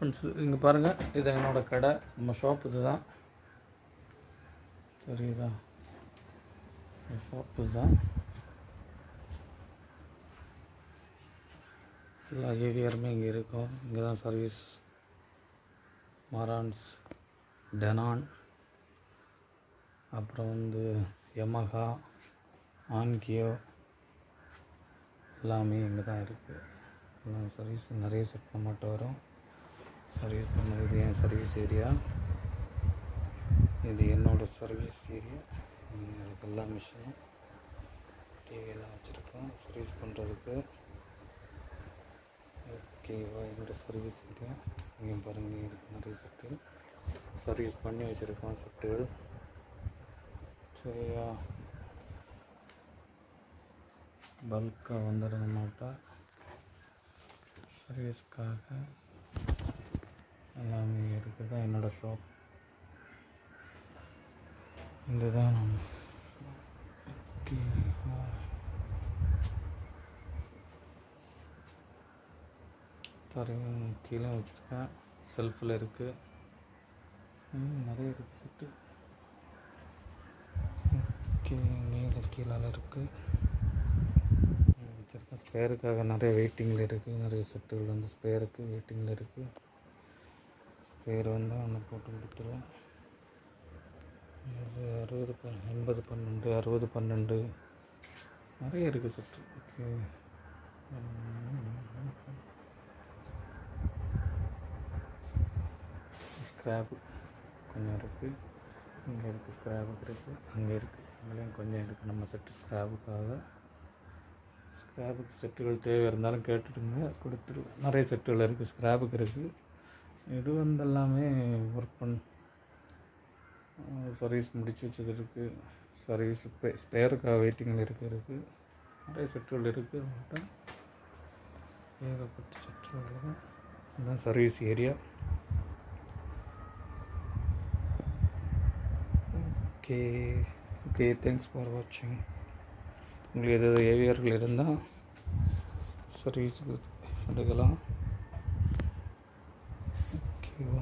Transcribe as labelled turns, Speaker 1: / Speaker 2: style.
Speaker 1: Friends இங்கே பாருங்கள், இது என்னோடய கடை. நம்ம ஷாப் இது தான், சரிதா? ஷாப் இது தான். எல்லா ஏவிஆருமே இங்கே இருக்கும். இங்கே தான் சர்வீஸ். மாரான்ஸ், டெனான், அப்புறம் வந்து யமஹா, ஆன்கியோ எல்லாமே இங்கே தான் இருக்குது. எல்லாம் சர்வீஸ் நிறைய செட் நம்மகிட்ட வரும். சர்வீஸ் பண்ண இது என் சர்வீஸ் ஏரியா. இது என்னோடய சர்வீஸ் ஏரியா. எனக்கு எல்லா மிஷினும் டிவியெல்லாம் வச்சுருக்கோம் சர்வீஸ் பண்ணுறதுக்கு. ஓகேவா? என்னோடய சர்வீஸ் ஏரியா இங்கே பாருங்கள், இருக்குது நிறைய செட்டு சர்வீஸ் பண்ணி வச்சுருக்கோம் செட்டுகள். சரியா? பல்காக வந்துடுற மாட்டேன் சர்வீஸ்க்காக எல்லாமே இருக்குது. தான் என்னோடய ஷாப். இதுதான் நம்ம தரையும் கீழே வச்சுருக்கேன். செல்ஃபில் இருக்குது, நிறைய இருக்குது செட்டு. கீழே இருக்குது வச்சுருக்கேன். ஸ்பேருக்காக நிறைய வெயிட்டிங்கில் இருக்குது. நிறைய செட்டுகள் வந்து ஸ்பேருக்கு வெயிட்டிங்கில் இருக்குது. ஸ்பேர் வந்து ஒன்று போட்டு கொடுத்துருவேன். இது 80 12 60 12 நிறைய இருக்குது செட்டு. ஓகே, ஸ்க்ராப்பு கொஞ்சம் இருக்குது. இங்கே இருக்குது ஸ்க்ராப்புக்கு இருக்குது, அங்கே இருக்குது, அங்கேயும் கொஞ்சம் இருக்குது. நம்ம செட்டு ஸ்க்ராப்புக்காக. ஸ்க்ராப்புக்கு செட்டுகள் தேவை இருந்தாலும் கேட்டுடுங்க, கொடுத்துருவேன். நிறைய செட்டுகள் இருக்குது, ஸ்க்ராப்புக்கு இருக்குது. இது வந்து எல்லாமே ஒர்க் சர்வீஸ் முடித்து வச்சது இருக்குது. சர்வீஸ் ஸ்பேருக்காக வெயிட்டிங்கில் இருக்குது. நிறைய செட்டுகள் இருக்குது. அவங்கள்ட்ட ஏகப்பட்ட செட்டுகள். இதுதான் service area. Okay, thanks for வாட்சிங். உங்களுக்கு எதாவது ஏவிஆர்கள் இருந்தால் சர்வீஸுக்கு எடுக்கலாம். ஓகேவா?